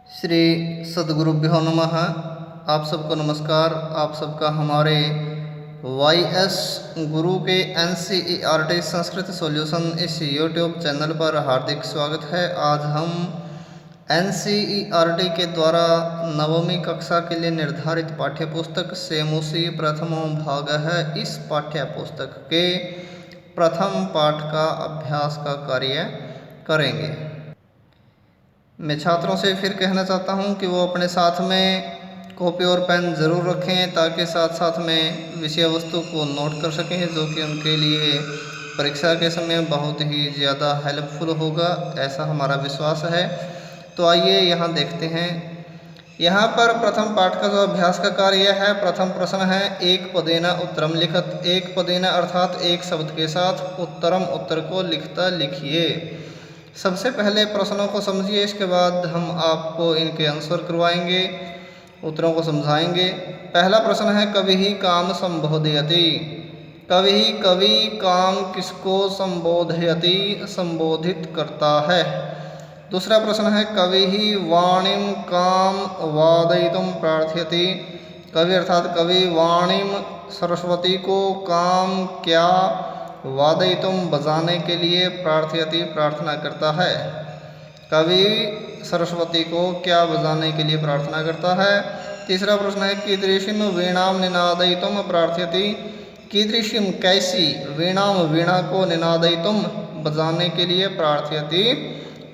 श्री सद्गुरुभ्यो नमः। आप सबको नमस्कार। आप सबका हमारे YS गुरु के NCERT संस्कृत सॉल्यूशन इस YouTube चैनल पर हार्दिक स्वागत है। आज हम NCERT के द्वारा नवमी कक्षा के लिए निर्धारित पाठ्यपुस्तक सेमुसी प्रथमो भाग है। इस पाठ्यपुस्तक के प्रथम पाठ का अभ्यास का कार्य करेंगे। मैं छात्रों से फिर कहना चाहता हूं कि वो अपने साथ में कॉपी और पेन ज़रूर रखें ताकि साथ साथ में विषय वस्तु को नोट कर सकें, जो कि उनके लिए परीक्षा के समय बहुत ही ज़्यादा हेल्पफुल होगा, ऐसा हमारा विश्वास है। तो आइए यहाँ देखते हैं। यहाँ पर प्रथम पाठ का जो अभ्यास का कार्य है, प्रथम प्रश्न है एक पदेन उत्तरम लिखत। एक पदेन अर्थात एक शब्द के साथ उत्तरम उत्तर को लिखता लिखिए। सबसे पहले प्रश्नों को समझिए, इसके बाद हम आपको इनके आंसर करवाएंगे, उत्तरों को समझाएंगे। पहला प्रश्न है कवि काम संबोधयति। कवि काम किसको संबोधयति संबोधित करता है। दूसरा प्रश्न है कवि वाणीम काम वादयितुम प्रार्थयति। कवि अर्थात कवि वाणीम सरस्वती को काम क्या वादयितुम बजाने के लिए प्रार्थयति प्रार्थना करता है। कवि सरस्वती को क्या बजाने के लिए प्रार्थना करता है। तीसरा प्रश्न है कीदृशीम वीणाम निनादयितुम प्रार्थयति। कीदृशीम कैसी वीणाम वीणा को निनादयितुम बजाने के लिए प्रार्थयति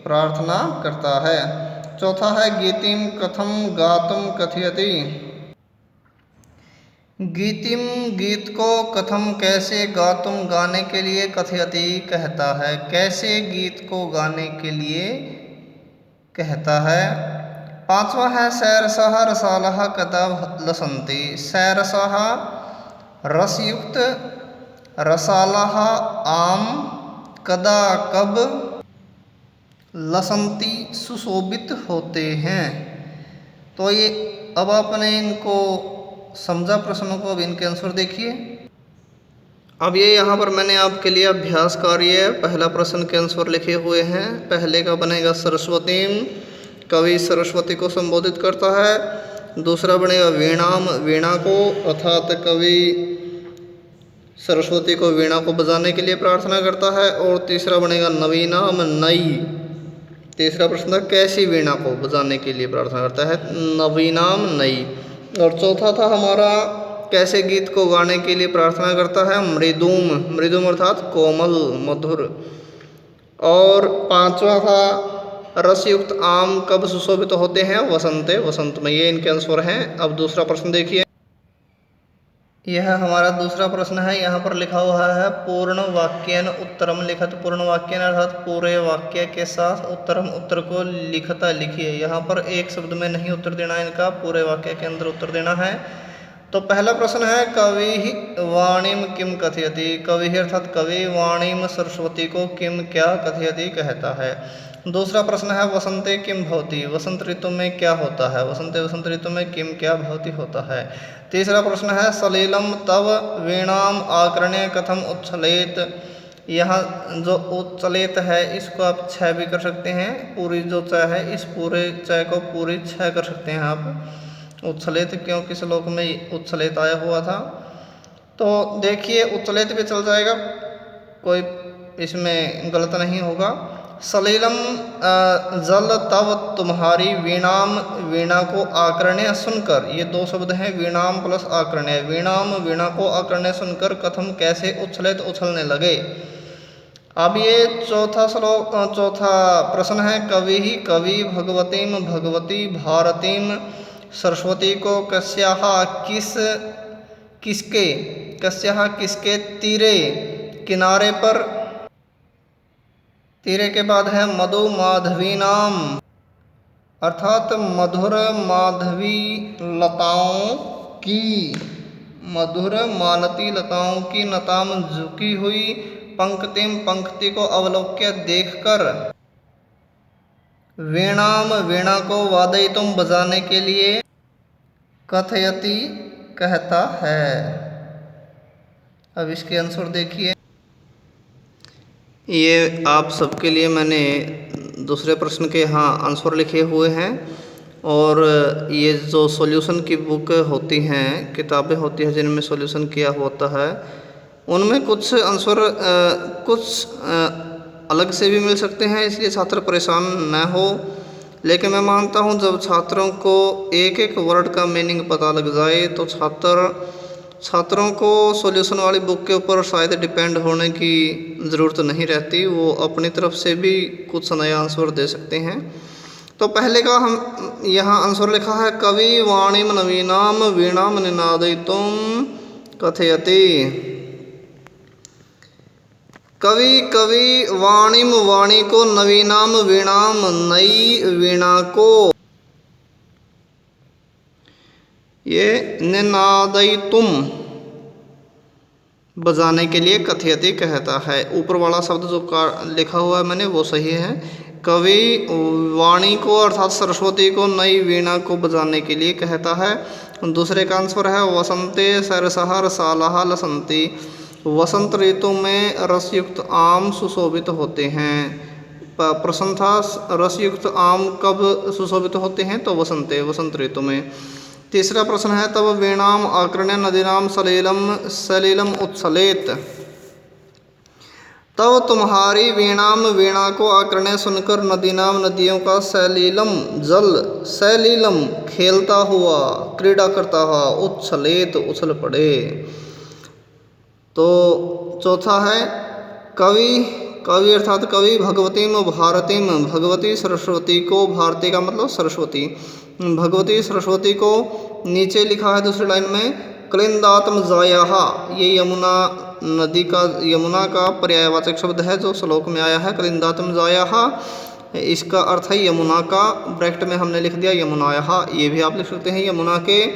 प्रार्थना करता है। चौथा है गीतिम कथम गातुम कथयति। गीतिम गीत को कथम कैसे गातुम गाने के लिए कथयति कहता है। कैसे गीत को गाने के लिए कहता है। पांचवा है सैरसः रसालः कदा लसन्ति। सैरसः रसयुक्त, रसालः आम, कदा कब, लसन्ति सुशोभित होते हैं। तो ये अब आपने इनको समझा प्रश्नों को, अब इनके आंसर देखिए। अब ये यहाँ पर मैंने आपके लिए अभ्यास कार्य पहला प्रश्न के आंसर लिखे हुए हैं। पहले का बनेगा सरस्वतीम, कवि सरस्वती को संबोधित करता है। दूसरा बनेगा वीणाम, वीणा को अर्थात कवि सरस्वती को वीणा को बजाने के लिए प्रार्थना करता है। और तीसरा बनेगा नवीनाम, नई। तीसरा प्रश्न कैसी वीणा को बजाने के लिए प्रार्थना करता है, नवीनाम, नई। और चौथा था हमारा कैसे गीत को गाने के लिए प्रार्थना करता है, मृदुम, मृदुम अर्थात कोमल, मधुर। और पांचवा था रसयुक्त आम कब सुशोभित होते हैं, वसंते, वसंत में। ये इनके आंसर हैं। अब दूसरा प्रश्न देखिए। यह हमारा दूसरा प्रश्न है। यहाँ पर लिखा हुआ है पूर्ण वाक्यन उत्तरम लिखत। पूर्ण वाक्यन अर्थात पूरे वाक्य के साथ उत्तरम उत्तर को लिखता लिखिए। यहाँ पर एक शब्द में नहीं उत्तर देना, इनका पूरे वाक्य के अंदर उत्तर देना है। तो पहला प्रश्न है कवि वाणीम किम कथयति। कवि अर्थात कवि वाणीम सरस्वती को किम क्या कथयति कहता है। दूसरा प्रश्न है वसंते किम भवति। वसंत ऋतु में क्या होता है। वसंते वसंत ऋतु में किम क्या भवति होता है। तीसरा प्रश्न है सलीलम तव वीणाम आकर्ण्य कथम उच्छलेत। यहाँ जो उच्छलेत है इसको आप छः भी कर सकते हैं। पूरी जो च है इस पूरे च को पूरी छः कर सकते हैं आप। उच्छलेत क्योंकि श्लोक में उच्छलेत आया हुआ था। तो देखिए उच्छलेत भी चल जाएगा, कोई इसमें गलत नहीं होगा। सलीलम जल तव तुम्हारी वीणाम, वीणा को आकर्ण्य सुनकर। ये दो शब्द हैं, वीणाम प्लस आकर्ण्य। वीणाम वीणा को आकर्ण्य सुनकर कथम कैसे उछले तो उछलने लगे। अब ये चौथा प्रश्न है कवि कवि भगवतीम भगवती भारतीम सरस्वती को कस्याः किसके कस्याः किसके तीरे किनारे पर। तीरे के बाद है मधु माधवी नाम अर्थात मधुर माधवी लताओं की, मधुर मालती लताओं की नताम झुकी हुई पंक्तिम पंक्ति को अवलोक्य देखकर। वीणाम वीणा को वादयितुम बजाने के लिए कथयति कहता है। अब इसके आंसर देखिए। ये आप सबके लिए मैंने दूसरे प्रश्न के यहाँ आंसर लिखे हुए हैं। और ये जो सॉल्यूशन की बुक होती हैं, किताबें होती हैं जिनमें सॉल्यूशन किया होता है, उनमें कुछ आंसर अलग से भी मिल सकते हैं, इसलिए छात्र परेशान न हो। लेकिन मैं मानता हूँ जब छात्रों को एक एक वर्ड का मीनिंग पता लग जाए तो छात्रों को सॉल्यूशन वाली बुक के ऊपर शायद डिपेंड होने की ज़रूरत नहीं रहती, वो अपनी तरफ से भी कुछ नया आंसर दे सकते हैं। तो पहले का हम यहाँ आंसर लिखा है, कवि वाणीम नवीनाम वीणाम निनादयितुम कथयति। कवि वाणीम वाणी को, नवीनाम वीणाम नई वीणा को, ये निनादयितुम बजाने के लिए कथयति कहता है। ऊपर वाला शब्द जो लिखा हुआ है मैंने वो सही है। कवि वाणी को अर्थात सरस्वती को नई वीणा को बजाने के लिए कहता है। दूसरे का आंसर है वसंते सरसहा रसालहा लसंती। वसंत ऋतु में रसयुक्त आम सुशोभित होते हैं। प्रश्न था रसयुक्त आम कब सुशोभित होते हैं, तो वसंत ऋतु में। तीसरा प्रश्न है, तब वीणाम आकर्ण्य नदीनाम सलीलम उत्सलेत। तब तुम्हारी वीणाम वीणा को आकर्ण्य सुनकर नदीनाम नदियों का सलीलम खेलता हुआ, क्रीड़ा करता हुआ, उत्सलेत उछल पड़े। तो चौथा है, कवि अर्थात कवि भगवतीम भारतीम, भगवती सरस्वती को, भारती का मतलब सरस्वती, भगवती सरस्वती को नीचे लिखा है दूसरी लाइन में क्लिंदात्म जायाहा। ये यमुना का पर्यायवाचक शब्द है जो श्लोक में आया है, क्लिंदात्म जायाहा। इसका अर्थ है यमुना का, ब्रैकेट में हमने लिख दिया यमुनायाहा। ये भी आप लिख सकते हैं, यमुना के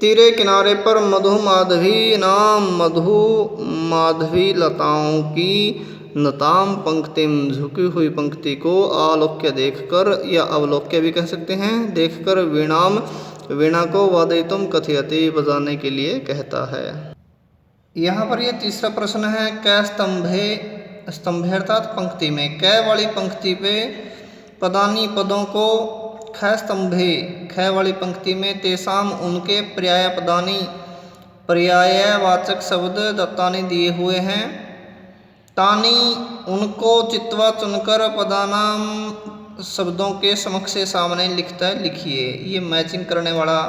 तीरे किनारे पर मधु माधवी लताओं की नताम पंक्तिम, झुकी हुई पंक्ति को आलोक्य देखकर, या अवलोक्य भी कह सकते हैं, देखकर वीणा को वादयितुम कथयति बजाने के लिए कहता है। यहाँ पर ये तीसरा प्रश्न है, कै स्तंभे अर्थात पंक्ति में, कै वाली पंक्ति पे पदानी पदों को ख स्तंभे, ख वाली पंक्ति में तेसाम उनके पर्यायवाचक शब्द दत्तानी दिए हुए हैं। तानी उनको चित्वा चुनकर पदानाम शब्दों के समक्ष से सामने लिखिए। ये मैचिंग करने वाला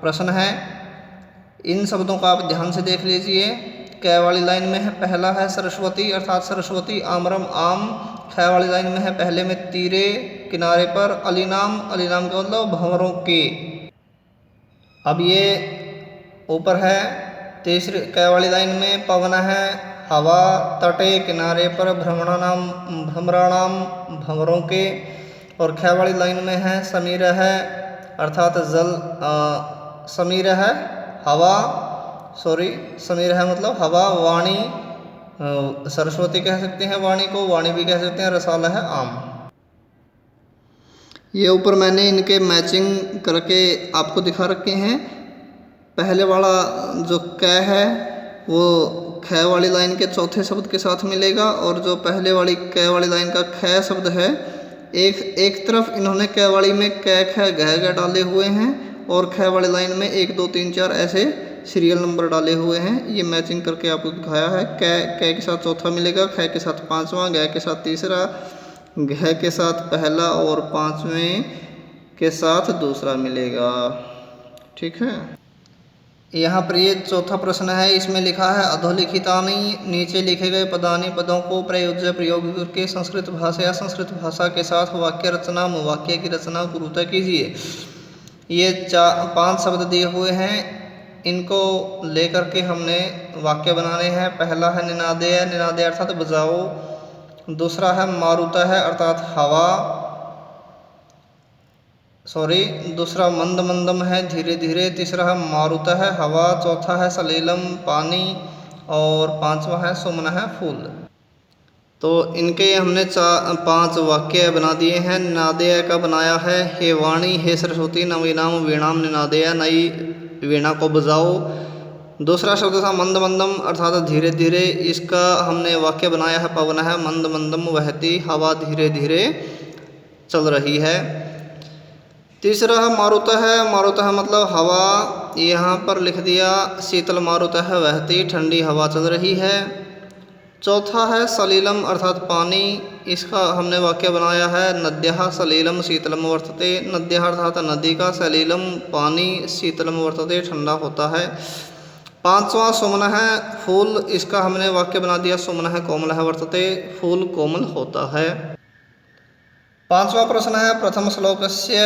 प्रश्न है। इन शब्दों को आप ध्यान से देख लीजिए। कै वाली लाइन में है, पहला है सरस्वती अर्थात सरस्वती आमरम आम। ख वाली लाइन में है, पहले में तीरे किनारे पर, अलीनाम का मतलब भंवरों के। अब ये ऊपर है तीसरी कै वाली लाइन में, पवन है हवा, तटे किनारे पर, भ्रमराणाम भंवरों के। और ख वाली लाइन में है, समीर है अर्थात समीर है हवा, समीर है मतलब हवा, वाणी सरस्वती कह सकते हैं, वाणी को वाणी भी कह सकते हैं, रसाला है आम। ये ऊपर मैंने इनके मैचिंग करके आपको दिखा रखे हैं। पहले वाला जो कै है वो ख वाली लाइन के चौथे शब्द के साथ मिलेगा, और जो पहले वाली कै वाली लाइन का ख शब्द है, एक तरफ इन्होंने कै वाली में कै ख घ डाले हुए हैं, और ख वाली लाइन में 1 2 3 4 ऐसे सीरियल नंबर डाले हुए हैं। ये मैचिंग करके आपको दिखाया है। कै के साथ चौथा मिलेगा, ख के साथ पांचवा, घ के साथ तीसरा, घ के साथ पहला, और पांचवें के साथ दूसरा मिलेगा। ठीक है। यहाँ पर ये चौथा प्रश्न है, इसमें लिखा है अधोलिखितानि, नीचे लिखे गए पदानी पदों को प्रयोग करके संस्कृत भाषा या संस्कृत भाषा के साथ वाक्य की रचना गुरुता कीजिए। ये 5 शब्द दिए हुए हैं, इनको लेकर के हमने वाक्य बनाने हैं। पहला है निनादेय अर्थात बजाओ। दूसरा है मारुता है अर्थात हवा, दूसरा मंद मंदम है धीरे धीरे। तीसरा है मारुता है हवा। चौथा है सलीलम पानी, और पांचवा है सुमन है फूल। तो इनके हमने 5 वाक्य बना दिए हैं। निनादेय का बनाया है, हे वाणी हे सरस्वती नवीनाम वीणाम निनादेय, नई वीणा को बजाओ। दूसरा शब्द था मंद मंदम अर्थात धीरे धीरे, इसका हमने वाक्य बनाया है, पवन है मंद मंदम वहती, हवा धीरे धीरे चल रही है। तीसरा है मारुतः है, मारुतः मतलब हवा, यहाँ पर लिख दिया शीतल मारुतः बहती ठंडी हवा चल रही है। चौथा है सलीलम अर्थात पानी, इसका हमने वाक्य बनाया है नद्यः सलीलम शीतलम वर्तते, नद्यः अर्थात नदी का, सलीलम पानी, शीतलम वर्तते ठंडा होता है। पांचवा सुमनः है फूल, इसका हमने वाक्य बना दिया सुमनः कोमलः वर्तते, फूल कोमल होता है। पांचवा प्रश्न है प्रथम श्लोकस्य,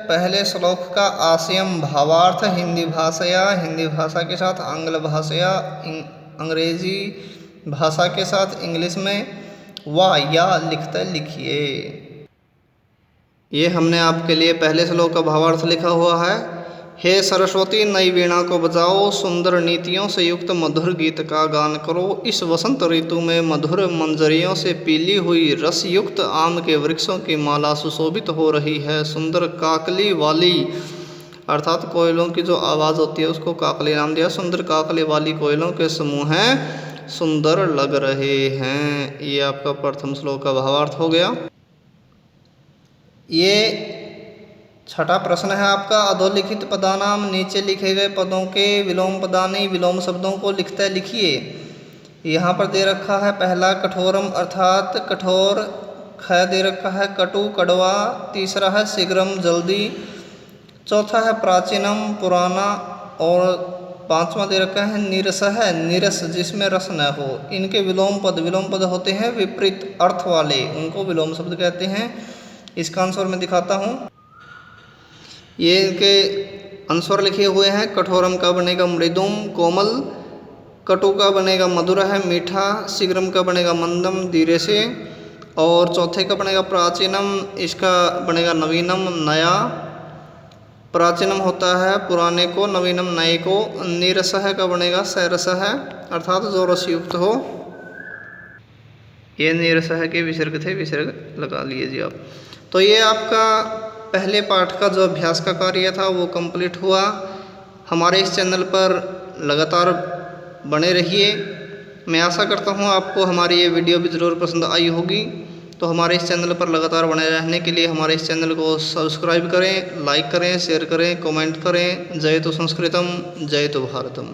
पहले श्लोक का आशयम भावार्थ हिंदी भाषया, हिंदी भाषा के साथ, आंग्ल भाषया अंग्रेजी भाषा के साथ, इंग्लिश में, वा या लिखते लिखिए। ये हमने आपके लिए पहले श्लोक का भावार्थ लिखा हुआ है। हे सरस्वती नई वीणा को बजाओ, सुंदर नीतियों से युक्त मधुर गीत का गान करो, इस वसंत ऋतु में मधुर मंजरियों से पीली हुई रस युक्त आम के वृक्षों की माला सुशोभित हो रही है, सुंदर काकली वाली अर्थात कोयलों की जो आवाज़ होती है उसको काकली नाम दिया, सुंदर काकली वाली कोयलों के समूह हैं सुंदर लग रहे हैं। ये आपका प्रथम श्लोक का भावार्थ हो गया। ये छठा प्रश्न है आपका, अधोलिखित पदानाम, नीचे लिखे गए पदों के विलोम पदानी, विलोम शब्दों को लिखते लिखिए। यहाँ पर दे रखा है पहला कठोरम अर्थात कठोर, ख दे रखा है कटु कड़वा, तीसरा है शीघ्रम जल्दी, चौथा है प्राचीनम पुराना, और पांचवा दे रखा है नीरस है नीरस जिसमें रस न हो। इनके विलोम पद होते हैं विपरीत अर्थ वाले, उनको विलोम शब्द कहते हैं। इसका आंसर मैं दिखाता हूँ, ये इनके आंसर लिखे हुए हैं। कठोरम का बनेगा मृदुम कोमल, कटु का बनेगा मधुर है मीठा, शीघ्रम का बनेगा मंदम धीरे से, और चौथे का बनेगा प्राचीनम, इसका बनेगा नवीनम नया, प्राचीनम होता है पुराने को, नवीनम नए को, नीरसह का बनेगा सैरस है अर्थात जो रसयुक्त हो। ये नीरसह के विसर्ग थे, विसर्ग लगा लीजिए आप। तो ये आपका पहले पाठ का जो अभ्यास का कार्य था वो कंप्लीट हुआ। हमारे इस चैनल पर लगातार बने रहिए। मैं आशा करता हूँ आपको हमारी ये वीडियो भी ज़रूर पसंद आई होगी। तो हमारे इस चैनल पर लगातार बने रहने के लिए हमारे इस चैनल को सब्सक्राइब करें, लाइक करें, शेयर करें, कमेंट करें। जय तो संस्कृतम, जय तो भारतम।